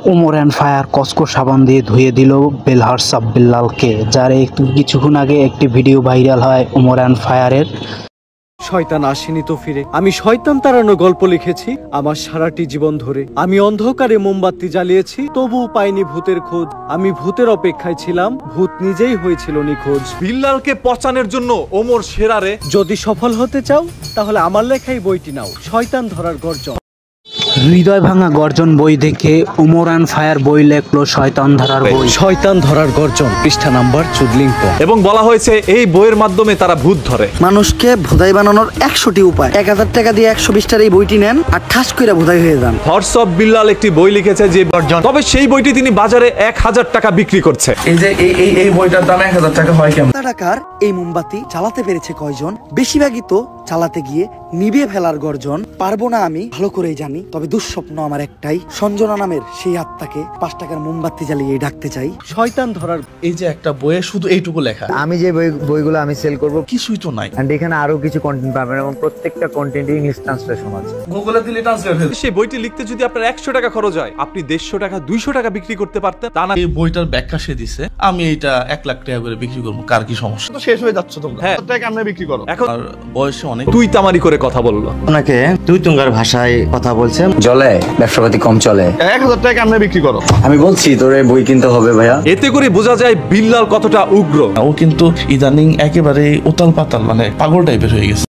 Omar and fire Cosco সাবান দিয়ে ধুয়ে দিল বেলহারসাব বিল্লালকে, যার কিছুক্ষণ আগে একটি ভিডিও ভাইরাল হয় ওমর অ্যান্ড ফায়ারের। শয়তান আসেনি তো ফিরে, আমি শয়তান তাড়ানো গল্প লিখেছি আমার সারাটি জীবন ধরে। আমি অন্ধকারে মোমবাতি জ্বালিয়েছি, তবুও পাইনি ভূতের খোঁজ। আমি ভূতের অপেক্ষায় ছিলাম, ভূত নিজেই হয়েছিল নিখোঁজ। বিল্লালকে পচানোর জন্য ওমর সেরারে। যদি সফল হতে চাও তাহলে আমার লেখাই বইটি নাও, শয়তান ধরার গর্জন। হৃদয় ভাঙা গর্জন বই দেখে ওমর অ্যান্ড ফায়ার বই লেখলো শয়তান ধরার বই। শয়তান ধরার গর্জন, পৃষ্ঠা নাম্বার 14। এবং বলা হয়েছে এই বইয়ের মাধ্যমে তারা ভূত ধরে। মানুষকে ভোদাই বানানোর 100টি উপায়। 1000 টাকা দিয়ে 120টার এই বইটি নেন আর ঠাস কইরা ভোদাই হয়ে যান। হোয়াটসঅ্যাপ বিল্লাল একটি বই লিখেছে যে গর্জন, তবে সেই বইটি তিনি বাজারে 1000 টাকা বিক্রি করছে। এই যে এই বইটার দাম 1000 টাকা হয় কেমন? টাকার এই মোমবাতি চালাতে পেরেছে কয়জন? বেশিরভাগই তো চালাতে গিয়ে নিভিয়ে ফেলার গর্জন। পারবো না আমি ভালো করেই জানি, তবে দুঃস্বপ্ন আমার একটাই, সঞ্জনা নামের সেই আত্মাকে 5 টাকার মোমবাতি জ্বালিয়ে ডাকতে চাই। শয়তান ধরার এই যে একটা বইয়ে শুধু এইটুকু লেখা। আমি যে বইগুলো আমি সেল করব কিছুই তো নাই, এন্ড এখানে আরো কিছু কন্টেন্ট পাবেন এবং প্রত্যেকটা কন্টেন্টে ইংলিশ ট্রান্সলেশন আছে। গুগলে দিলে ট্রান্সলেট হয়ে সেই বইটি লিখতে যদি আপনার 100 টাকা খরচ হয়, আপনি 150 টাকা 200 টাকা বিক্রি করতে পারতেন। তা না, এই বইটার ব্যাখ্যা সে দিছে, আমি এটা 1 লাখ টাকা করে বিক্রি করবো, কার কি সমস্যা? তো শেষ হয়ে যাচ্ছে তোমরা। হ্যাঁ, টাকা আমরা বিক্রি করো। এখন আর বয়সে অনেক তুই তামারি করে কথা বললো। আপনাকে তুই তুঙ্গার ভাষায় কথা বলছেন, জলে ব্যবসাপাতি কম চলে। 1000 টাকা আমরা বিক্রি করো। আমি বলছি তোরে বই কিনতে হবে ভাইয়া। এতে করে বোঝা যায় বিল্লাল কতটা উগ্র। ও কিন্তু ইদানিং একেবারে উতাল পাতাল, মানে পাগল টাইপের হয়ে গেছে।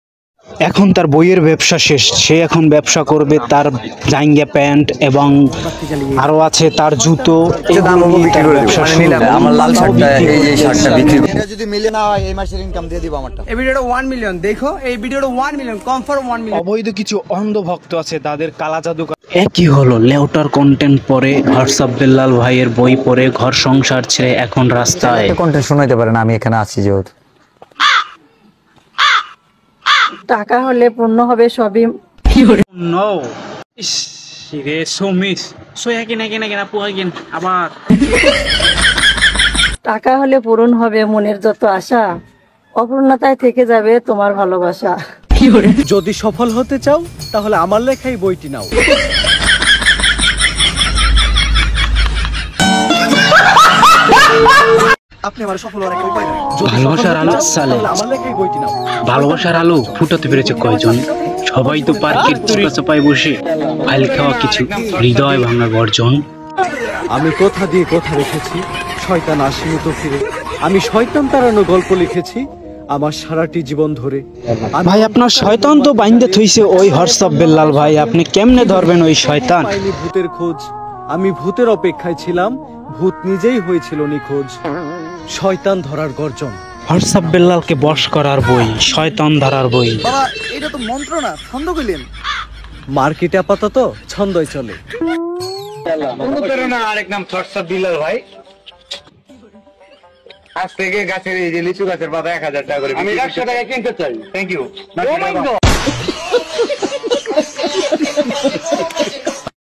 এখন তার বইয়ের ব্যবসা শেষ, সে এখন ব্যবসা করবে তার জাঙ্গিয়া প্যান্ট এবং আরো আছে তার জুতো। আমার লাল শার্টটা, এই যে শার্টটা বিক্রি করব। এটা যদি মিলে না হয় এই মাসের ইনকাম দিয়ে দিব আমারটা। এই ভিডিওটা 1 মিলিয়ন দেখো, এই ভিডিওটা 1 মিলিয়ন কনফার্ম 1 মিলিয়ন। অবৈধ কিছু অন্ধ ভক্ত আছে, তাদের কালা জাদু। একই হলো লেউটার কন্টেন্ট পরে হোয়াটসঅ্যাপ বিল্লাল ভাইয়ের বই পড়ে ঘর সংসার ছেড়ে এখন রাস্তায়। কন্টেন্ট শোনাইতে পারেন, আমি এখানে আছি যেহেতু। টাকা হলে পূর্ণ হবে সবই। নো ইস রে সমিস সোয়া কিনা পুয়াগিন আবার। টাকা হলে পূরণ হবে মনের যত আশা, অপূর্ণতায় থেকে যাবে তোমার ভালোবাসা। যদি সফল হতে চাও তাহলে আমার লেখাই বইটি নাও। আপনি আমার সফল হওয়ার একটা উপায় দেন। ভালোবাসার আলো সালে, আমার লেখাই বইটি নাও। ভালোবাসার আলো ফুটাতে পেরেছে কয়জন? সবাই তো পার্কের চাপায় বসে ফাইল খাওয়া কিছু হৃদয় ভাঙা গর্জন। আমি কথা দিয়ে কথা রেখেছি, শয়তান আসেনি তো ফিরে। আমি শয়তান তাড়ানো গল্প লিখেছি আমার সারাটি জীবন ধরে। ভাই আপনার শয়তান তো বাইন্দে থইছে ওই হোয়াটসঅ্যাপ বিল্লাল ভাই, আপনি কেমনে ধরবেন ওই শয়তান? পাইনি ভূতের খোঁজ, আমি ভূতের অপেক্ষায় ছিলাম, ভূত নিজেই হয়েছিল নিখোঁজ। শয়তান ধরার গর্জন, হোয়াটসঅ্যাপ বিল্লালকে বশ করার বই, শয়তান ধরার বই। বাবা এটা তো মন্ত্র না, ছন্দ কইলেন। মার্কেটে আপাতত ছন্দই চলে। আরেক নাম হোয়াটসঅ্যাপ বিল্লাল ভাই। আজ থেকে গাছের এই যে লিচু গাছের পাতা 1000 টাকা করে, আমি 100 টাকা কিনতে চাই। Thank you.